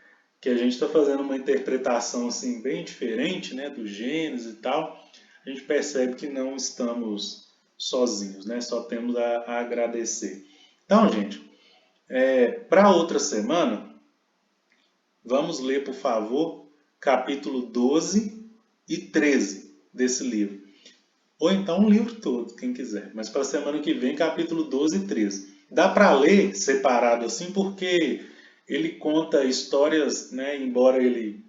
Que a gente está fazendo uma interpretação assim bem diferente, né? Do Gênesis e tal, a gente percebe que não estamos sozinhos, né? Só temos a agradecer. Então, gente, para outra semana vamos ler, por favor, capítulo 12 e 13 desse livro. Ou então o livro todo, quem quiser. Mas para a semana que vem, capítulo 12 e 13. Dá para ler separado assim, porque ele conta histórias, né, embora ele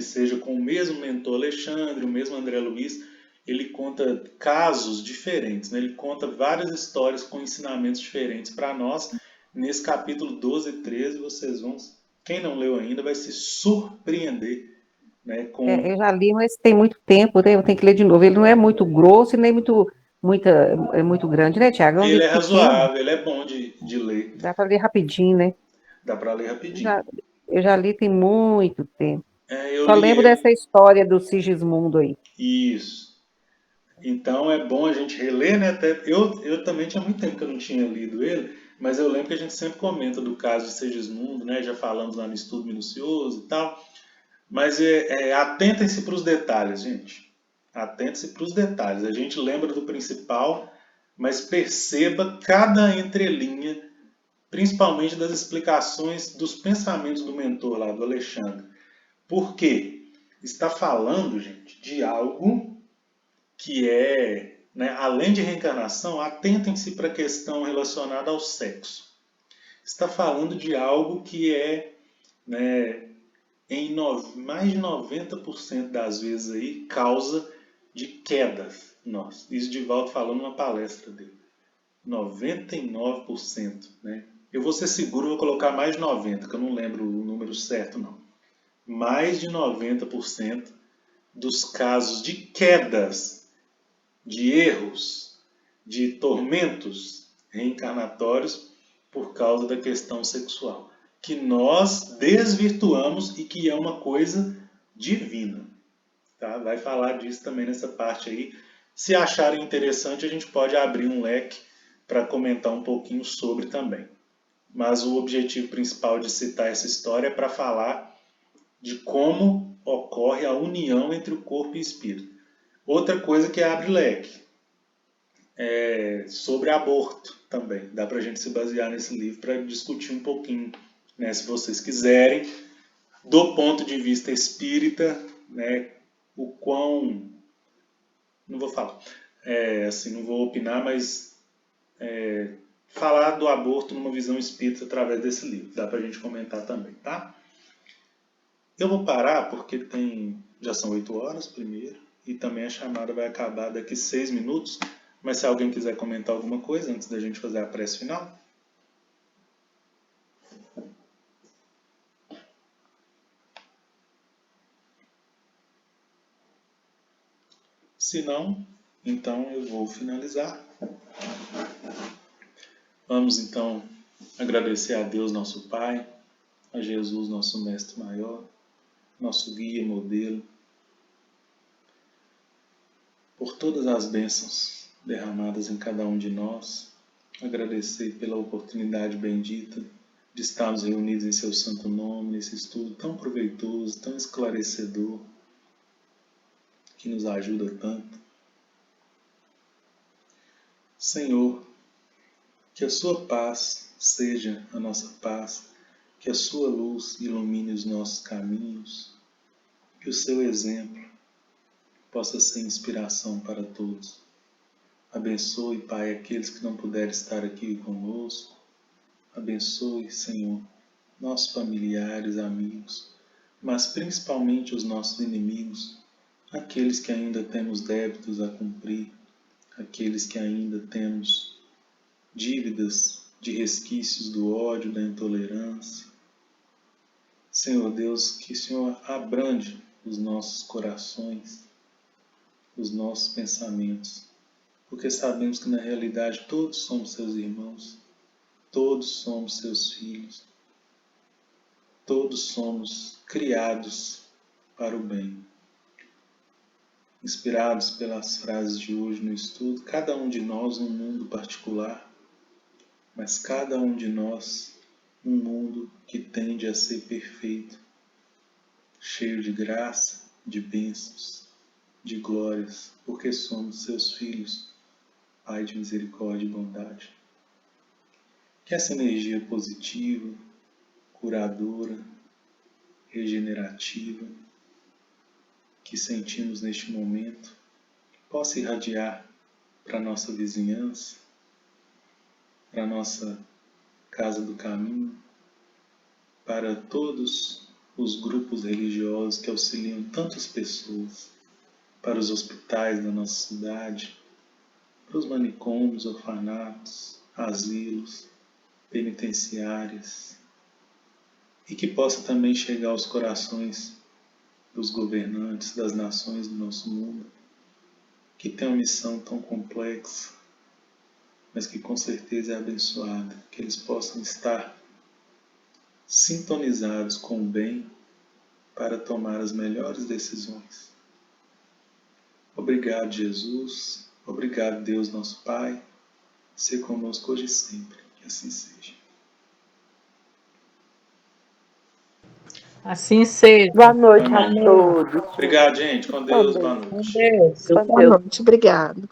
seja com o mesmo mentor Alexandre, o mesmo André Luiz, ele conta casos diferentes. Né? Ele conta várias histórias com ensinamentos diferentes para nós. Nesse capítulo 12 e 13, vocês vão, quem não leu ainda, vai se surpreender, né, Eu com... já li, mas tem muito tempo, né? Eu tenho que ler de novo. Ele não é muito grosso e nem muita, é muito grande, né, Tiago? É um Ele é livro pequeno, razoável, ele é bom de ler, dá para ler rapidinho, né? dá para ler Eu rapidinho. já, eu já li tem muito tempo. Eu Só li lembro ele, dessa história do Sigismundo aí. isso. Então é bom a gente reler, né? Até eu também tinha muito tempo que eu não tinha lido ele, mas eu lembro que a gente sempre comenta do caso de Segismundo, né? Já falamos lá no estudo minucioso e tal. Mas atentem-se para os detalhes, gente. Atentem-se para os detalhes. A gente lembra do principal, mas perceba cada entrelinha, principalmente das explicações dos pensamentos do mentor lá, do Alexandre. Por quê? Está falando, gente, de algo que é, né, além de reencarnação, atentem-se para a questão relacionada ao sexo. Está falando de algo que é, né, mais de 90% das vezes aí, causa de quedas. Nossa, isso Divaldo falou numa palestra dele. 99%, né? Eu vou ser seguro, vou colocar mais de 90%, que eu não lembro o número certo, não. Mais de 90% dos casos de quedas, de erros, de tormentos reencarnatórios por causa da questão sexual, que nós desvirtuamos e que é uma coisa divina. Tá? Vai falar disso também nessa parte aí. Se acharem interessante, a gente pode abrir um leque para comentar um pouquinho sobre também. Mas o objetivo principal de citar essa história é para falar de como ocorre a união entre o corpo e o espírito. Outra coisa que abre leque é sobre aborto também. Dá para a gente se basear nesse livro para discutir um pouquinho, né, se vocês quiserem, do ponto de vista espírita, né, o quão... Não vou falar, assim, não vou opinar, mas falar do aborto numa visão espírita através desse livro. Dá para a gente comentar também, tá? Eu vou parar porque já são 8 horas primeiro, e também a chamada vai acabar daqui 6 minutos. Mas se alguém quiser comentar alguma coisa antes da gente fazer a prece final. Se não, então eu vou finalizar. Vamos então agradecer a Deus, nosso Pai, a Jesus, nosso Mestre Maior, nosso guia, modelo, por todas as bênçãos derramadas em cada um de nós. Agradecer pela oportunidade bendita de estarmos reunidos em seu santo nome, nesse estudo tão proveitoso, tão esclarecedor, que nos ajuda tanto. Senhor, que a sua paz seja a nossa paz, que a sua luz ilumine os nossos caminhos, que o seu exemplo possa ser inspiração para todos. Abençoe, Pai, aqueles que não puderem estar aqui conosco. Abençoe, Senhor, nossos familiares, amigos, mas principalmente os nossos inimigos, aqueles que ainda temos débitos a cumprir, aqueles que ainda temos dívidas de resquícios do ódio, da intolerância. Senhor Deus, que o Senhor abrande os nossos corações, os nossos pensamentos, porque sabemos que na realidade todos somos seus irmãos, todos somos seus filhos, todos somos criados para o bem. Inspirados pelas frases de hoje no estudo, cada um de nós num mundo particular, mas cada um de nós um mundo que tende a ser perfeito, cheio de graça, de bênçãos, de glórias, porque somos seus filhos, Pai de misericórdia e bondade. Que essa energia positiva, curadora, regenerativa, que sentimos neste momento, possa irradiar para a nossa vizinhança, para a nossa casa do caminho, para todos os grupos religiosos que auxiliam tantas pessoas, para os hospitais da nossa cidade, para os manicômios, orfanatos, asilos, penitenciárias, e que possa também chegar aos corações dos governantes das nações do nosso mundo, que tem uma missão tão complexa, mas que com certeza é abençoada, que eles possam estar sintonizados com o bem para tomar as melhores decisões. Obrigado, Jesus. Obrigado, Deus, nosso Pai. Ser conosco hoje e sempre. Que assim seja. Assim seja. Boa noite a Amém. todos. Obrigado, gente. Com Deus. Boa Também. Com noite. Deus. Com Boa Deus. noite, obrigado.